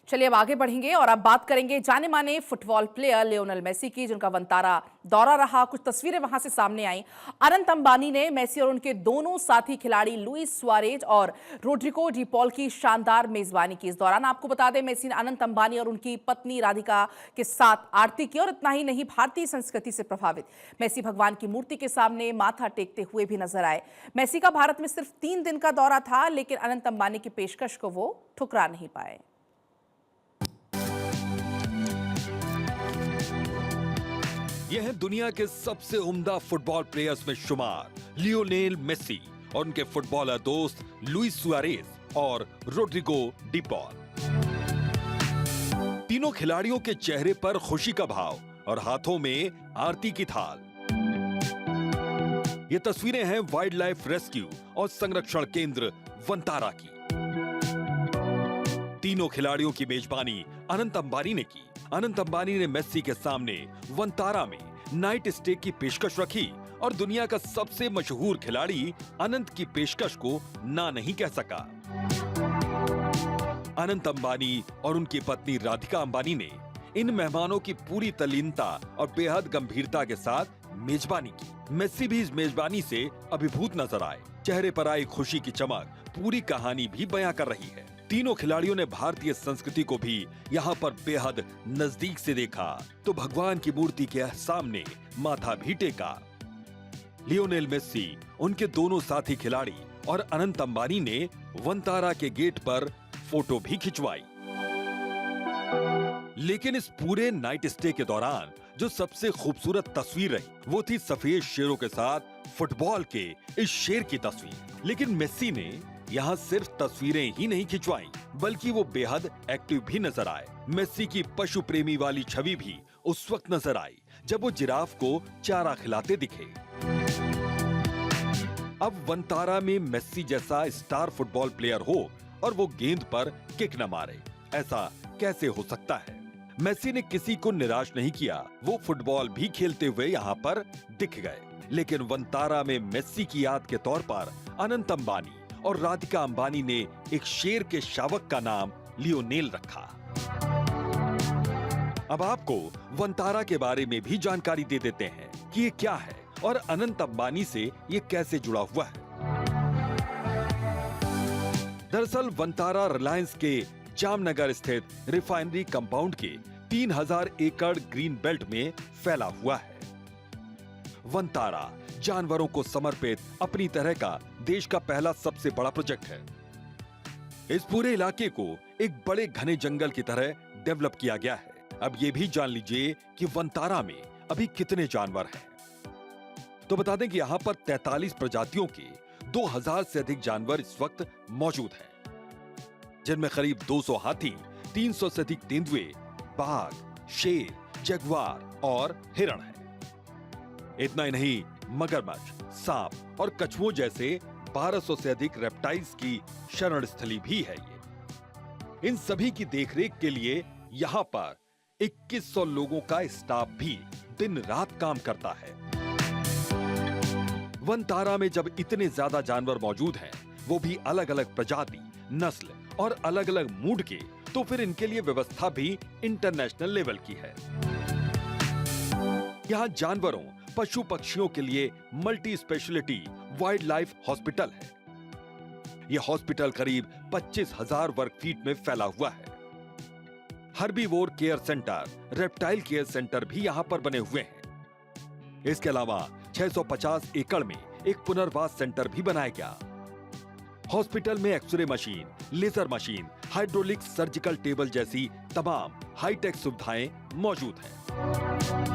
चलिए अब आगे बढ़ेंगे और अब बात करेंगे जाने माने फुटबॉल प्लेयर लियोनेल मेसी की, जिनका वंतारा दौरा रहा। कुछ तस्वीरें वहां से सामने आई। अनंत अंबानी ने मेसी और उनके दोनों साथी खिलाड़ी लुइस सुआरेज और रोड्रिगो डी पॉल की शानदार मेजबानी की। इस दौरान आपको बता दें, मेसी ने अनंत अंबानी और उनकी पत्नी राधिका के साथ आरती की। और इतना ही नहीं, भारतीय संस्कृति से प्रभावित मेसी भगवान की मूर्ति के सामने माथा टेकते हुए भी नजर आए। मेसी का भारत में सिर्फ 3 दिन का दौरा था, लेकिन अनंत अंबानी की पेशकश को वो ठुकरा नहीं पाए। ये हैं दुनिया के सबसे उम्दा फुटबॉल प्लेयर्स में शुमार लियोनेल मेसी और उनके फुटबॉलर दोस्त लुइस सुआरेज और रोड्रिगो डी पॉल। तीनों खिलाड़ियों के चेहरे पर खुशी का भाव और हाथों में आरती की थाल। ये तस्वीरें हैं वाइल्ड लाइफ रेस्क्यू और संरक्षण केंद्र वंतारा की। तीनों खिलाड़ियों की मेजबानी अनंत अंबानी ने की। अनंत अंबानी ने मेसी के सामने वंतारा में नाइट स्टे की पेशकश रखी और दुनिया का सबसे मशहूर खिलाड़ी अनंत की पेशकश को ना नहीं कह सका। अनंत अंबानी और उनकी पत्नी राधिका अंबानी ने इन मेहमानों की पूरी तल्लीनता और बेहद गंभीरता के साथ मेजबानी की। मेसी भी इस मेजबानी से अभिभूत नजर आए। चेहरे पर आई खुशी की चमक पूरी कहानी भी बयां कर रही है। तीनों खिलाड़ियों ने भारतीय संस्कृति को भी यहाँ पर बेहद नजदीक से देखा तो भगवान की मूर्ति के सामने माथा भी टेका। लियोनेल मेसी, उनके दोनों साथी खिलाड़ी और अनंत अंबानी ने वंतारा के गेट पर फोटो भी खिंचवाई। लेकिन इस पूरे नाइट स्टे के दौरान जो सबसे खूबसूरत तस्वीर रही वो थी सफेद शेरों के साथ फुटबॉल के इस शेर की तस्वीर। लेकिन मेसी ने यहाँ सिर्फ तस्वीरें ही नहीं खिंचवाई, बल्कि वो बेहद एक्टिव भी नजर आए। मेसी की पशु प्रेमी वाली छवि भी उस वक्त नजर आई जब वो जिराफ को चारा खिलाते दिखे। अब वंतारा में मेसी जैसा स्टार फुटबॉल प्लेयर हो और वो गेंद पर किक न मारे, ऐसा कैसे हो सकता है? मेसी ने किसी को निराश नहीं किया। वो फुटबॉल भी खेलते हुए यहाँ पर दिख गए। लेकिन वंतारा में मेसी की याद के तौर पर अनंत अंबानी और राधिका अंबानी ने एक शेर के शावक का नाम लियोनेल रखा। अब आपको वंतारा के बारे में भी जानकारी दे देते हैं कि ये क्या है और अनंत अंबानी से ये कैसे जुड़ा हुआ है। दरअसल वंतारा रिलायंस के जामनगर स्थित रिफाइनरी कंपाउंड के 3000 एकड़ ग्रीन बेल्ट में फैला हुआ है। वंतारा जानवरों को समर्पित अपनी तरह का देश का पहला सबसे बड़ा प्रोजेक्ट है। इस पूरे इलाके को एक बड़े घने जंगल की तरह डेवलप किया गया है। अब ये भी जान लीजिए कि वंतारा में अभी कितने जानवर हैं। तो बता दें कि यहाँ पर 43 प्रजातियों के 2000 से अधिक जानवर इस वक्त मौजूद हैं, जिनमें करीब 200 हाथी, 300 से अधिक तेंदुए, बाघ, शेर, जगुआर और हिरण हैं। इतना ही नहीं, मगरमच्छ, सांप और कछुओं जैसे 1200 से अधिक रेप्टाइल्स की शरण स्थली भी है ये। इन सभी की देखरेख के लिए यहाँ पर 2100 लोगों का स्टाफ भी दिन रात काम करता है। वनतारा में जब इतने ज्यादा जानवर मौजूद हैं, वो भी अलग अलग प्रजाति, नस्ल और अलग अलग मूड के, तो फिर इनके लिए व्यवस्था भी इंटरनेशनल लेवल की है। यहाँ जानवरों, पशु पक्षियों के लिए multi speciality wild life hospital है। यह हॉस्पिटल करीब 25,000 वर्ग फीट में फैला हुआ है। Herbivore care centre, reptile care centre भी यहाँ पर बने हुए हैं। इसके अलावा 650 एकड़ में एक पुनर्वास सेंटर भी बनाया गया। हॉस्पिटल में X ray machine, laser machine, hydraulic surgical table जैसी तमाम हाईटेक सुविधाएं मौजूद हैं।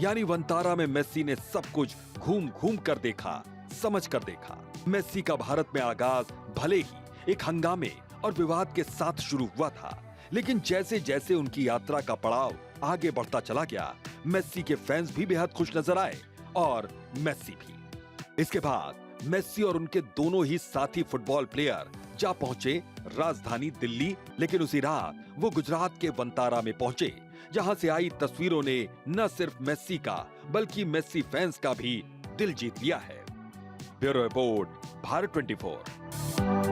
यानी वनतारा में मेसी ने सब कुछ घूम घूम कर देखा, समझ कर देखा। मेसी का भारत में आगाज भले ही एक हंगामे और विवाद के साथ शुरू हुआ था, लेकिन जैसे जैसे उनकी यात्रा का पड़ाव आगे बढ़ता चला गया, मेसी के फैंस भी बेहद खुश नजर आए और मेसी भी। इसके बाद मेसी और उनके दोनों ही साथी फुटबॉल प्लेयर जा पहुंचे राजधानी दिल्ली, लेकिन उसी रात वो गुजरात के वनतारा में पहुंचे, जहां से आई तस्वीरों ने न सिर्फ मेसी का बल्कि मेसी फैंस का भी दिल जीत लिया है। Bureau report, Bharat 24।